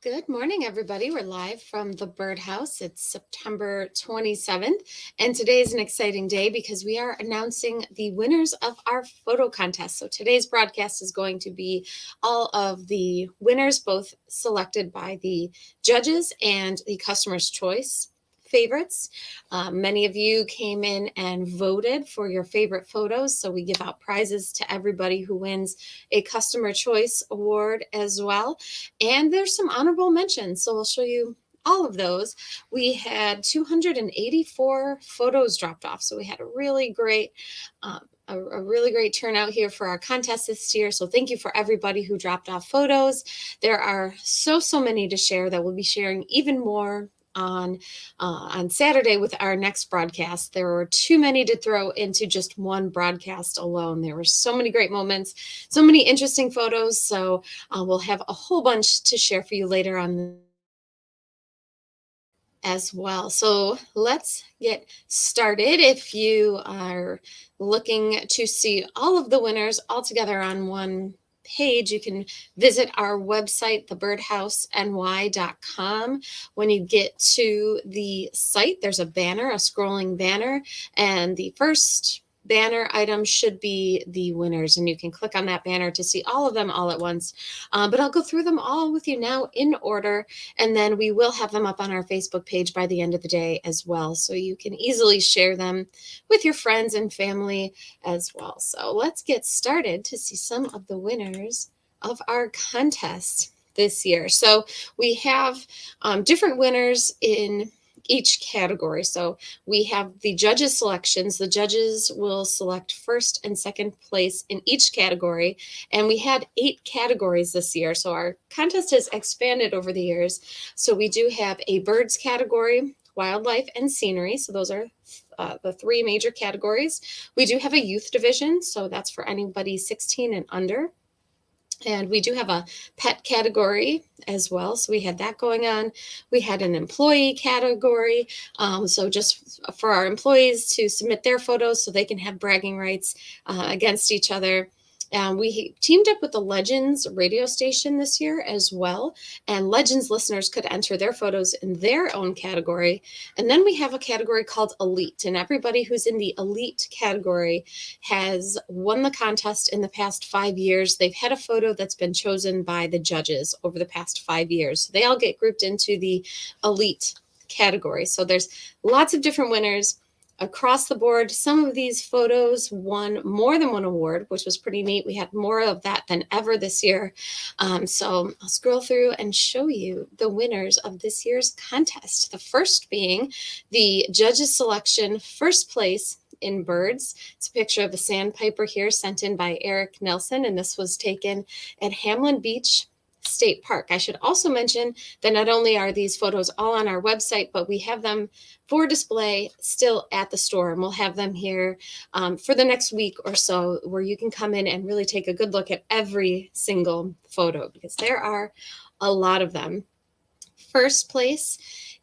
Good morning, everybody. We're live from the Birdhouse. It's September 27th, and today is an exciting day because we are announcing the winners of our photo contest. So today's broadcast is going to be all of the winners, both selected by the judges and the customer's choice favorites. Many of you came in and voted for your favorite photos, so we give out prizes to everybody who wins a customer choice award as well. And there's some honorable mentions, so we'll show you all of those. We had 284 photos dropped off, so we had a really great a really great turnout here for our contest this year. So thank you for everybody who dropped off photos. There are so many to share that we'll be sharing even more on Saturday with our next broadcast. There were too many to throw into just one broadcast alone. There were so many great moments, so many interesting photos. So we'll have a whole bunch to share for you later on as well. So let's get started. If you are looking to see all of the winners all together on one page, you can visit our website, thebirdhouseny.com. When you get to the site, there's a banner, a scrolling banner, and the first banner item should be the winners, and you can click on that banner to see all of them all at once. But I'll go through them all with you now in order, and then we will have them up on our Facebook page by the end of the day as well, so you can easily share them with your friends and family as well. So let's get started to see some of the winners of our contest this year. So we have different winners in each category. So we have the judges selections. The judges will select first and second place in each category. And we had 8 categories this year. So our contest has expanded over the years. So we do have a birds category, wildlife, and scenery. So those are the 3 major categories. We do have a youth division. So that's for anybody 16 and under. And we do have a pet category as well. So we had that going on. We had an employee category. So just for our employees to submit their photos so they can have bragging rights against each other. We teamed up with the Legends radio station this year as well. And Legends listeners could enter their photos in their own category. And then we have a category called Elite. And everybody who's in the Elite category has won the contest in the past 5 years. They've had a photo that's been chosen by the judges over the past 5 years. So they all get grouped into the Elite category. So there's lots of different winners across the board. Some of these photos won more than one award, which was pretty neat. We had more of that than ever this year. So I'll scroll through and show you the winners of this year's contest. The first being the judges selection, first place in birds. It's a picture of a sandpiper here sent in by Eric Nelson, and this was taken at Hamlin Beach State Park. I should also mention that not only are these photos all on our website, but we have them for display still at the store, and we'll have them here for the next week or so, where you can come in and really take a good look at every single photo, because there are a lot of them. First place,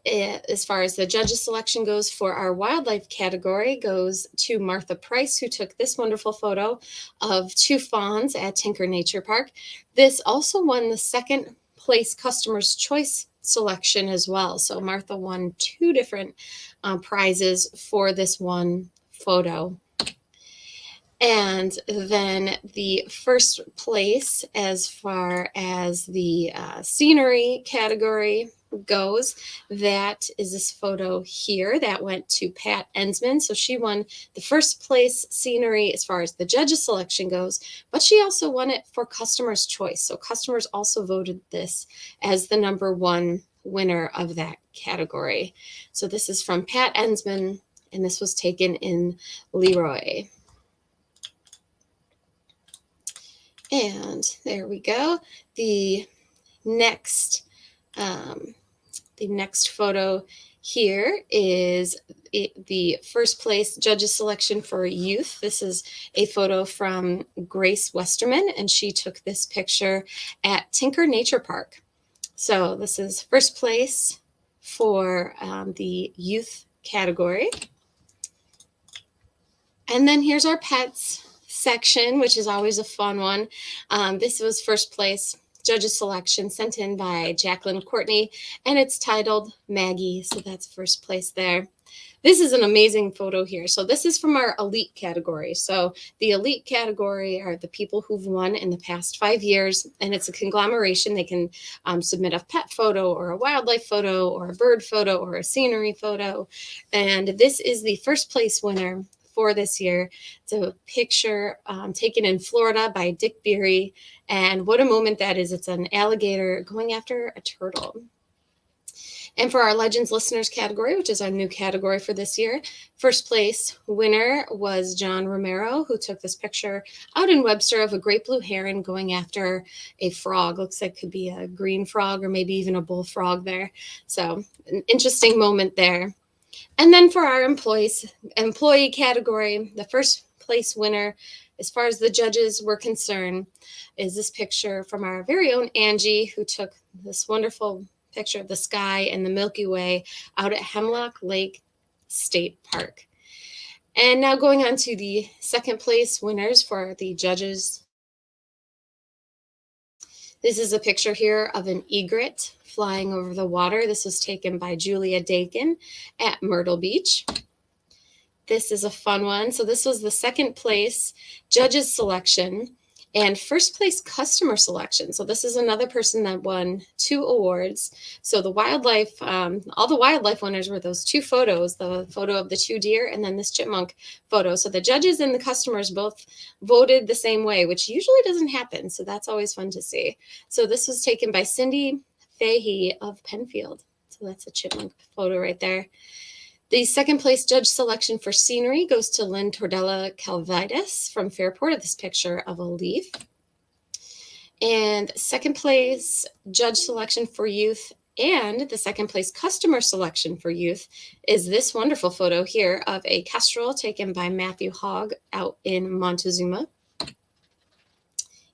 as far as the judges selection goes for our wildlife category, goes to Martha Price, who took this wonderful photo of 2 fawns at Tinker Nature Park. This also won the second place customer's choice selection as well. So Martha won 2 different prizes for this one photo. And then the first place, as far as the scenery category goes, that is this photo here that went to Pat Ensman. So she won the first place scenery as far as the judges selection goes, but she also won it for customer's choice. So customers also voted this as the number 1 winner of that category. So this is from Pat Ensman, and this was taken in Leroy. And there we go. The next photo here is the first place judges selection for youth. This is a photo from Grace Westerman, and she took this picture at Tinker Nature Park. So this is first place for the youth category. And then here's our pets section, which is always a fun one. This was first place judges selection sent in by Jacqueline Courtney, and it's titled Maggie. So that's first place there. This is an amazing photo here. So this is from our elite category. So the elite category are the people who've won in the past 5 years, and it's a conglomeration. They can submit a pet photo or a wildlife photo or a bird photo or a scenery photo. And this is the first place winner for this year. It's a picture taken in Florida by Dick Beery. And what a moment that is. It's an alligator going after a turtle. And for our Legends Listeners category, which is our new category for this year, first place winner was John Romero, who took this picture out in Webster of a great blue heron going after a frog. Looks like it could be a green frog or maybe even a bullfrog there. So an interesting moment there. And then for our employee category, the first place winner, as far as the judges were concerned, is this picture from our very own Angie, who took this wonderful picture of the sky and the Milky Way out at Hemlock Lake State Park. And now going on to the second place winners for the judges. This is a picture here of an egret flying over the water. This was taken by Julia Dakin at Myrtle Beach. This is a fun one. So this was the second place judges selection and first place customer selection. So this is another person that won 2 awards. So the wildlife, all the wildlife winners were those 2 photos, the photo of the 2 deer and then this chipmunk photo. So the judges and the customers both voted the same way, which usually doesn't happen. So that's always fun to see. So this was taken by Cindy Fahey of Penfield. So that's a chipmunk photo right there. The second place judge selection for scenery goes to Lynn Tordella Calvitis from Fairport. This picture of a leaf. And second place judge selection for youth and the second place customer selection for youth is this wonderful photo here of a kestrel taken by Matthew Hogg out in Montezuma.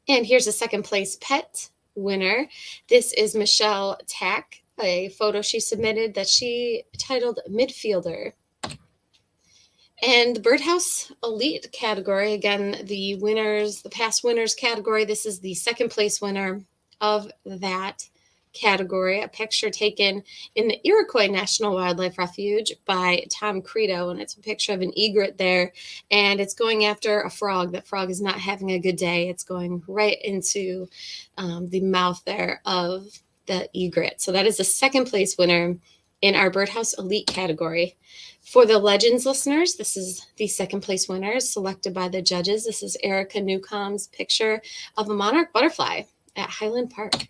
And here's a second place pet winner. This is Michelle Tack, a photo she submitted that she titled Midfielder. And the Birdhouse Elite category, again, the winners, the past winners category, this is the second place winner of that category, a picture taken in the Iroquois National Wildlife Refuge by Tom Credo, and it's a picture of an egret there, and it's going after a frog. That frog is not having a good day. It's going right into the mouth there of the egret. So that is the second place winner in our Birdhouse Elite category. For the Legends listeners, this is the second place winner selected by the judges. This is Erica Newcomb's picture of a monarch butterfly at Highland Park.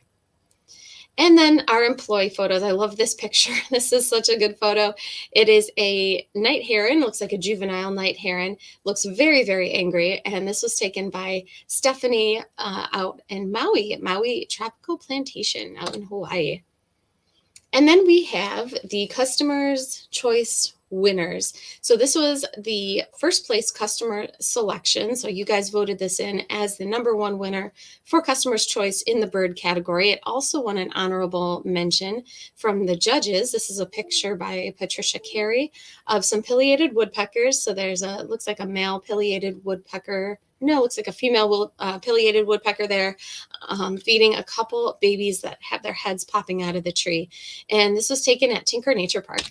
And then our employee photos. I love this picture. This is such a good photo. It is a night heron, looks like a juvenile night heron, looks very, very angry. And this was taken by Stephanie out in Maui, at Maui Tropical Plantation out in Hawaii. And then we have the Customer's Choice winners. So this was the first place customer selection. So you guys voted this in as the number 1 winner for Customer's Choice in the bird category. It also won an honorable mention from the judges. This is a picture by Patricia Carey of some pileated woodpeckers. So there's a, looks like a male pileated woodpecker. No, looks like a female pileated woodpecker there, feeding a couple babies that have their heads popping out of the tree. And this was taken at Tinker Nature Park.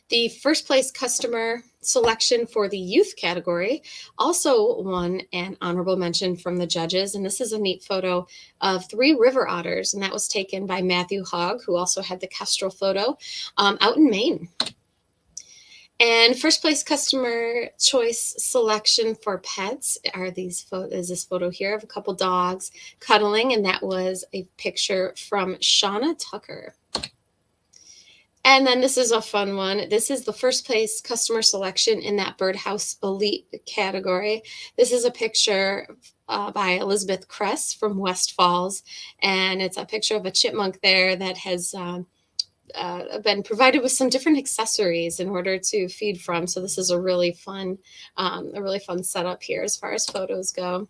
The first place customer selection for the youth category also won an honorable mention from the judges. And this is a neat photo of 3 river otters. And that was taken by Matthew Hogg, who also had the kestrel photo out in Maine. And first place customer choice selection for pets are is this photo here of a couple dogs cuddling. And that was a picture from Shauna Tucker. And then this is a fun one. This is the first place customer selection in that Birdhouse Elite category. This is a picture by Elizabeth Kress from West Falls. And it's a picture of a chipmunk there that has been provided with some different accessories in order to feed from. So this is a really fun setup here as far as photos go.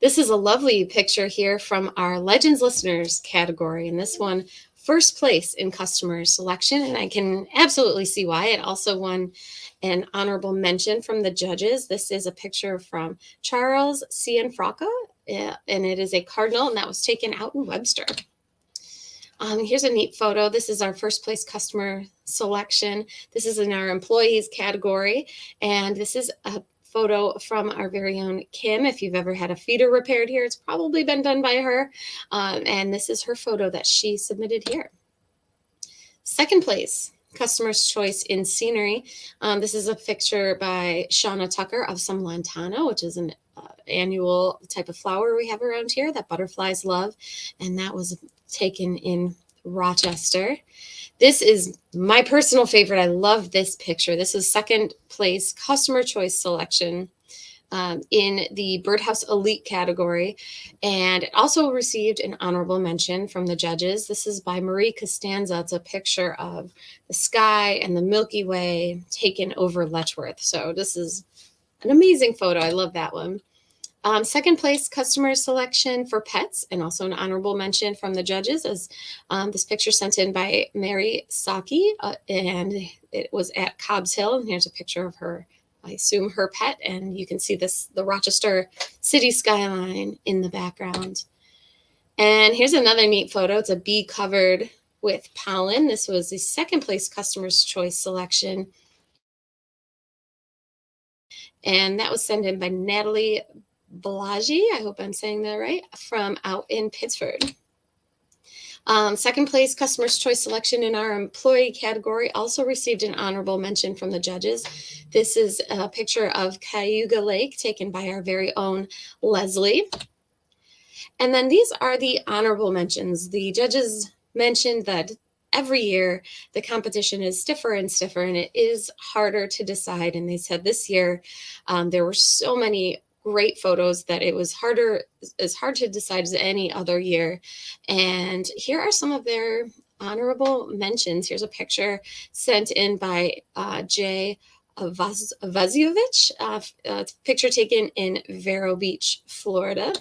This is a lovely picture here from our Legends Listeners category. And this one, first place in customer selection, and I can absolutely see why. It also won an honorable mention from the judges. This is a picture from Charles Cianfrocco Yeah, and it is a cardinal, and that was taken out in Webster. Here's a neat photo. This is our first place customer selection. This is in our employees category, and this is a photo from our very own Kim. If you've ever had a feeder repaired here, it's probably been done by her. And this is her photo that she submitted here. Second place, Customer's Choice in Scenery. This is a picture by Shauna Tucker of some lantana, which is an annual type of flower we have around here that butterflies love. And that was taken in Rochester. This is my personal favorite. I love this picture. This is second place Customer Choice selection in the Birdhouse Elite category. And it also received an honorable mention from the judges. This is by Marie Costanza. It's a picture of the sky and the Milky Way taken over Letchworth. So this is an amazing photo. I love that one. Second place customer selection for pets, and also an honorable mention from the judges, is this picture sent in by Mary Saki, and it was at Cobb's Hill. And here's a picture of her, I assume her pet, and you can see the Rochester city skyline in the background. And here's another neat photo. It's a bee covered with pollen. This was the second place customer's choice selection, and that was sent in by Natalie Balaji, I hope I'm saying that right, from out in Pittsford. Second place customer's choice selection in our employee category also received an honorable mention from the judges. This is a picture of Cayuga Lake taken by our very own Leslie. And then these are the honorable mentions. The judges mentioned that every year the competition is stiffer and stiffer, and it is harder to decide. And they said this year there were so many great photos that it was as hard to decide as any other year. And here are some of their honorable mentions. Here's a picture sent in by Jay Vaziovich, a picture taken in Vero Beach, Florida.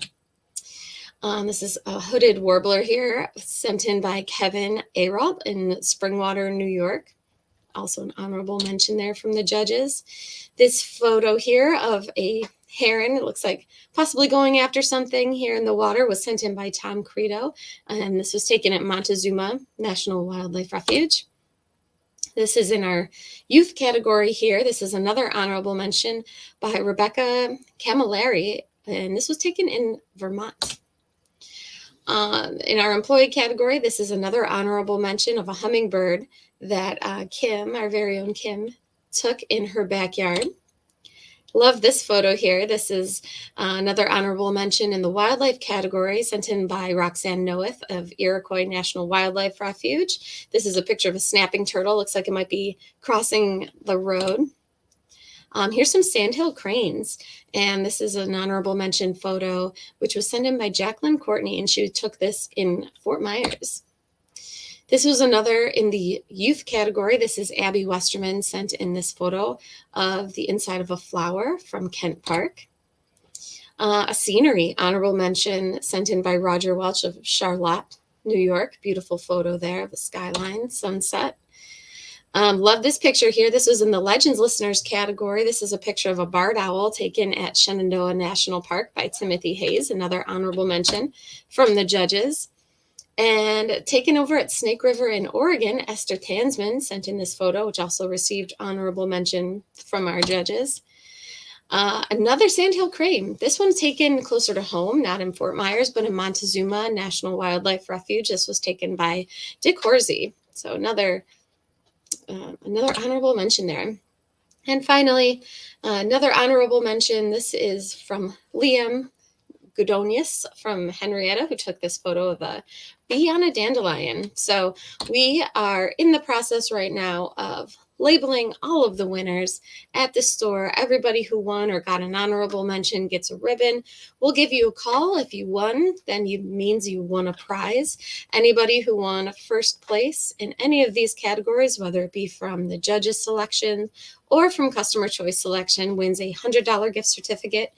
This is a hooded warbler here, sent in by Kevin Aralt in Springwater, New York. Also an honorable mention there from the judges. This photo here of a heron, it looks like possibly going after something here in the water, was sent in by Tom Credo, and this was taken at Montezuma National Wildlife Refuge. This is in our youth category here. This is another honorable mention by Rebecca Camilleri, and this was taken in Vermont. In our employee category, this is another honorable mention of a hummingbird that Kim, our very own Kim, took in her backyard. Love this photo here. This is another honorable mention in the wildlife category, sent in by Roxanne Noeth of Iroquois National Wildlife Refuge. This is a picture of a snapping turtle. Looks like it might be crossing the road. Here's some sandhill cranes, and this is an honorable mention photo, which was sent in by Jacqueline Courtney, and she took this in Fort Myers. This was another in the youth category. This is Abby Westerman, sent in this photo of the inside of a flower from Kent Park. A scenery honorable mention sent in by Roger Welch of Charlotte, New York. Beautiful photo there of the skyline, sunset. Love this picture here. This was in the Legends Listeners category. This is a picture of a barred owl taken at Shenandoah National Park by Timothy Hayes, another honorable mention from the judges. And taken over at Snake River in Oregon, Esther Tansman sent in this photo, which also received honorable mention from our judges. Another sandhill crane. This one's taken closer to home, not in Fort Myers, but in Montezuma National Wildlife Refuge. This was taken by Dick Horsey. So another honorable mention there. And finally, another honorable mention. This is from Liam Gudonius from Henrietta, who took this photo of a bee on a dandelion. So we are in the process right now of labeling all of the winners at the store. Everybody who won or got an honorable mention gets a ribbon. We'll give you a call. If you won, then it means you won a prize. Anybody who won first place in any of these categories, whether it be from the judges selection or from customer choice selection, wins a $100 gift certificate.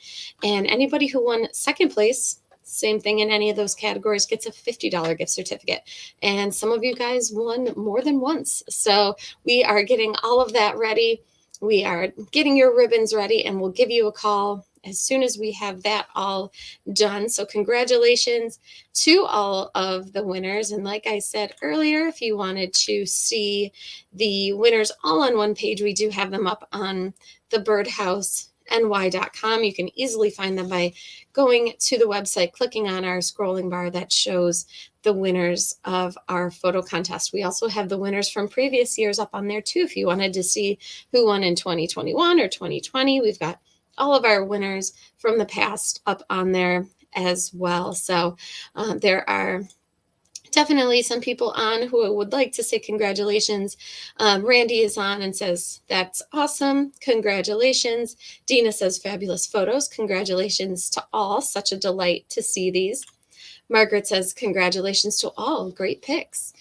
And anybody who won second place, same thing in any of those categories, gets a $50 gift certificate. And some of you guys won more than once. So we are getting all of that ready. We are getting your ribbons ready, and we'll give you a call as soon as we have that all done. So congratulations to all of the winners. And like I said earlier, if you wanted to see the winners all on one page, we do have them up on the birdhouseny.com. You can easily find them by going to the website, clicking on our scrolling bar that shows the winners of our photo contest. We also have the winners from previous years up on there too. If you wanted to see who won in 2021 or 2020, we've got all of our winners from the past up on there as well. So there are definitely some people on who would like to say congratulations. Randy is on and says, that's awesome. Congratulations. Dina says, fabulous photos. Congratulations to all. Such a delight to see these. Margaret says, congratulations to all. Great pics.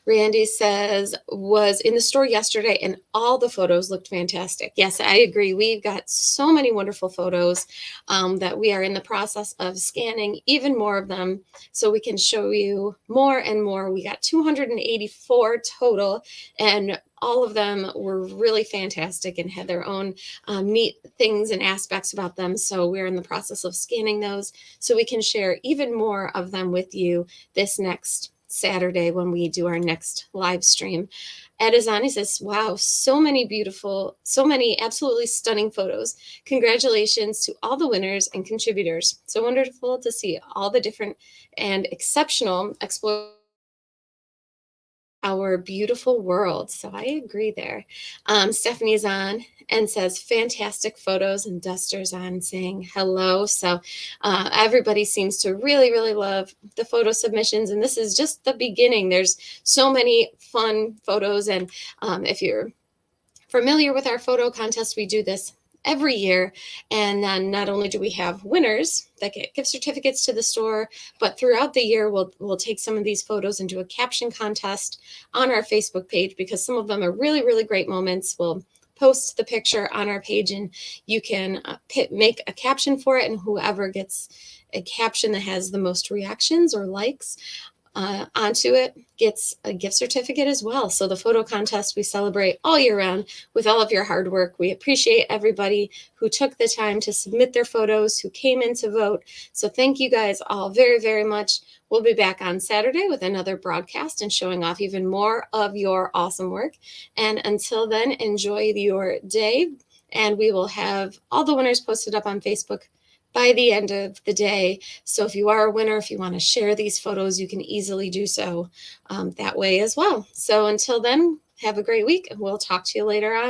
Randy says, was in the store yesterday and all the photos looked fantastic. Yes, I agree. We've got so many wonderful photos that we are in the process of scanning even more of them so we can show you more and more. We got 284 total, and all of them were really fantastic and had their own neat things and aspects about them. So we're in the process of scanning those so we can share even more of them with you this next Saturday when we do our next live stream. Ed is on. He says, wow, so many beautiful, so many absolutely stunning photos. Congratulations to all the winners and contributors. So wonderful to see all the different and exceptional explorations our beautiful world. So I agree there. Stephanie is on and says, fantastic photos, and Duster's on saying hello. So everybody seems to really, really love the photo submissions. And this is just the beginning. There's so many fun photos. And if you're familiar with our photo contest, we do this every year. And then not only do we have winners that get gift certificates to the store, but throughout the year, we'll take some of these photos and do a caption contest on our Facebook page because some of them are really, really great moments. We'll post the picture on our page and you can make a caption for it. And whoever gets a caption that has the most reactions or likes onto it gets a gift certificate as well. So the photo contest we celebrate all year round with all of your hard work. We appreciate everybody who took the time to submit their photos, who came in to vote. So thank you guys all very, very much. We'll be back on Saturday with another broadcast and showing off even more of your awesome work. And until then, enjoy your day. And we will have all the winners posted up on Facebook by the end of the day. So if you are a winner, if you want to share these photos, you can easily do so that way as well. So until then, have a great week, and we'll talk to you later on.